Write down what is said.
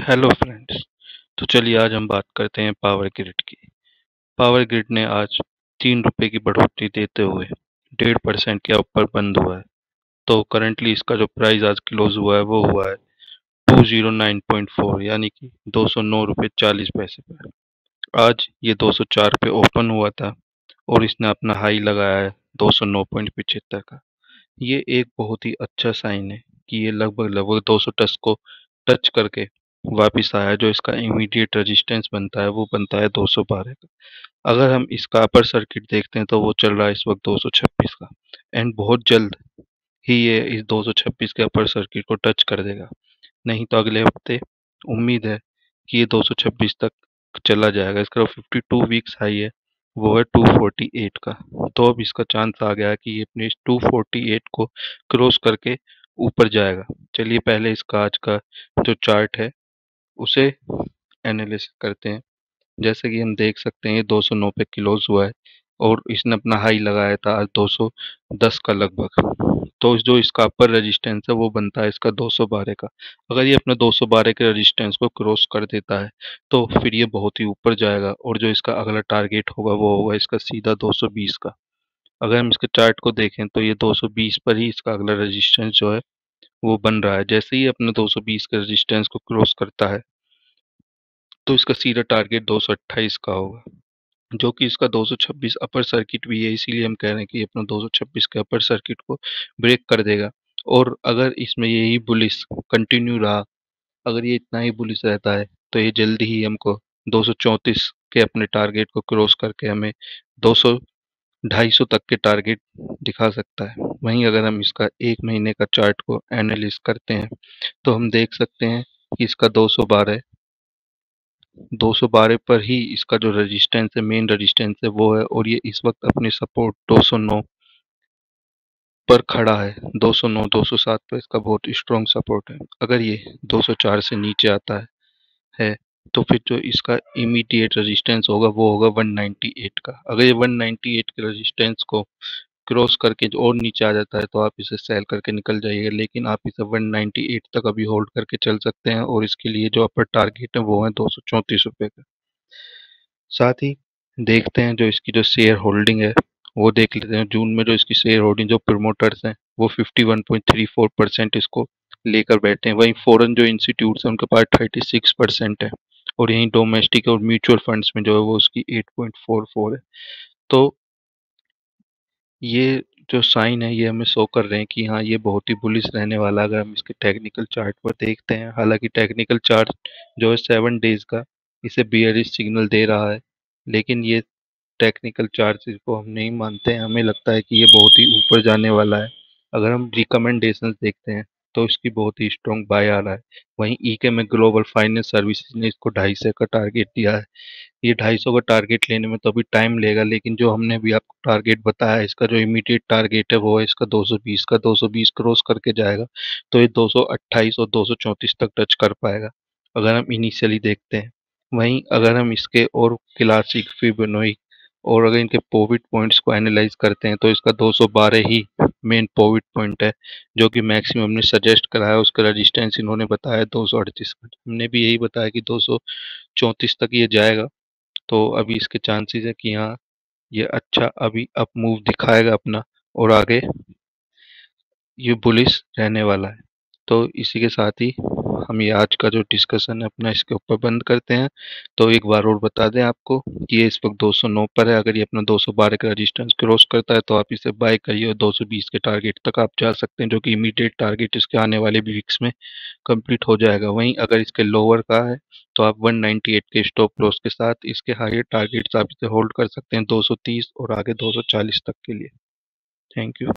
Hello friends. तो चलिए आज हम बात करते हैं पावर ग्रिड की। पावर ग्रिड ने आज 3 रुपए की बढ़ोतरी देते हुए 1.5% के ऊपर बंद हुआ है। तो करंटली इसका जो प्राइस आज क्लोज हुआ है वो हुआ है 209.4 यानी कि 209 रुपये 40 पैसे पर। आज ये 204 पे ओपन हुआ था और इसने अपना हाई लगाया है 209.75 का। ये एक बहुत ही अच्छा साइन है कि ये लगभग लगभग 210 को टच करके वापिस आया। जो इसका इमीडिएट रेजिस्टेंस बनता है वो बनता है 212 का। अगर हम इसका अपर सर्किट देखते हैं तो वो चल रहा है इस वक्त 226 का। एंड बहुत जल्द ही ये इस 226 के अपर सर्किट को टच कर देगा। नहीं तो अगले हफ्ते उम्मीद है कि ये 226 तक चला जाएगा। इसका 52 वीक्स हाई है वो है 248 का। तो अब इसका चांस आ गया है कि ये अपने इस 248 को क्रॉस करके ऊपर जाएगा। चलिए पहले इसका आज का जो चार्ट है उसे एनालिसिस करते हैं। जैसे कि हम देख सकते हैं ये 209 पे क्लोज हुआ है और इसने अपना हाई लगाया था आज 210 का लगभग। तो जो इसका अपर रेजिस्टेंस है वो बनता है इसका 212 का। अगर ये अपने 212 के रेजिस्टेंस को क्रॉस कर देता है तो फिर ये बहुत ही ऊपर जाएगा और जो इसका अगला टारगेट होगा वो होगा इसका सीधा 220 का। अगर हम इसके चार्ट को देखें तो ये 220 पर ही इसका अगला रेजिस्टेंस जो है वो बन रहा है। जैसे ही अपने 220 के रेजिस्टेंस को क्रॉस करता है तो इसका सीधा टारगेट 228 का होगा, जो कि इसका 226 अपर सर्किट भी है। इसीलिए हम कह रहे हैं कि अपना 226 के अपर सर्किट को ब्रेक कर देगा। और अगर इसमें यही बुलिश कंटिन्यू रहा, अगर ये इतना ही बुलिश रहता है तो ये जल्दी ही हमको 234 के अपने टारगेट को क्रॉस करके हमें 200 250 तक के टारगेट दिखा सकता है। वहीं अगर हम इसका 1 महीने का चार्ट को एनालिस करते हैं तो हम देख सकते हैं कि इसका 212 पर ही इसका जो रेजिस्टेंस है, मेन रेजिस्टेंस है वो है। और ये इस वक्त अपनी सपोर्ट 209 पर खड़ा है। 209 207 पर इसका बहुत स्ट्रॉन्ग सपोर्ट है। अगर ये 204 से नीचे आता है तो फिर जो इसका इमीडिएट रेजिस्टेंस होगा वो होगा 198 का। अगर ये 198 के रेजिस्टेंस को क्रॉस करके जो और नीचे आ जाता है तो आप इसे सेल करके निकल जाइएगा, लेकिन आप इसे 198 तक अभी होल्ड करके चल सकते हैं। और इसके लिए जो अपर टारगेट है वो है 234 रुपये का। साथ ही देखते हैं जो इसकी जो शेयर होल्डिंग है वो देख लेते हैं। जून में जो इसकी शेयर होल्डिंग जो प्रमोटर्स हैं वो 51.34% इसको लेकर बैठे हैं। वहीं फॉरेन जो इंस्टीट्यूट्स हैं उनके पास 36% है और यहीं डोमेस्टिक और म्यूचुअल फंड्स में जो है वो उसकी 8.44 है। तो ये जो साइन है ये हमें शो कर रहे हैं कि हाँ ये बहुत ही बुलिश रहने वाला है। अगर हम इसके टेक्निकल चार्ट पर देखते हैं, हालांकि टेक्निकल चार्ट जो है 7 डेज का इसे बियरिश सिग्नल दे रहा है, लेकिन ये टेक्निकल चार्जेस को हम नहीं मानते हैं। हमें लगता है कि ये बहुत ही ऊपर जाने वाला है। अगर हम रिकमेंडेशंस देखते हैं तो इसकी बहुत ही स्ट्रॉन्ग बाय आ रहा है। वहीं ईके में ग्लोबल फाइनेंस सर्विसेज ने इसको 250 का टारगेट दिया है। ये 250 का टारगेट लेने में तो अभी टाइम लेगा, लेकिन जो हमने अभी आपको टारगेट बताया है इसका जो इमीडिएट टारगेट है वो है इसका 220 का। 220 क्रॉस करके जाएगा तो ये 228 और 234 तक टच कर पाएगा अगर हम इनिशियली देखते हैं। वहीं अगर हम इसके और क्लासिक फिबोनाची और अगर इनके पॉविट पॉइंट्स को एनालाइज करते हैं तो इसका 212 ही मेन पॉविट पॉइंट है, जो कि मैक्सिमम हमने सजेस्ट करा है। उसका रेजिस्टेंस इन्होंने बताया 238 का। हमने भी यही बताया कि 234 तक ये जाएगा। तो अभी इसके चांसेस है कि हाँ ये अच्छा अभी अप मूव दिखाएगा अपना और आगे ये बुलिश रहने वाला है। तो इसी के साथ ही हम ये आज का जो डिस्कशन है अपना इसके ऊपर बंद करते हैं। तो एक बार और बता दें आपको कि ये इस वक्त 209 पर है। अगर ये अपना 212 का रेजिस्टेंस क्रॉस करता है तो आप इसे बाय करिए और 220 के टारगेट तक आप जा सकते हैं, जो कि इमीडिएट टारगेट इसके आने वाले वीक्स में कंप्लीट हो जाएगा। वहीं अगर इसके लोअर का है तो आप 198 के स्टॉप लॉस के साथ इसके हायर टारगेट्स आप इसे होल्ड कर सकते हैं 230 और आगे 240 तक के लिए। Thank you.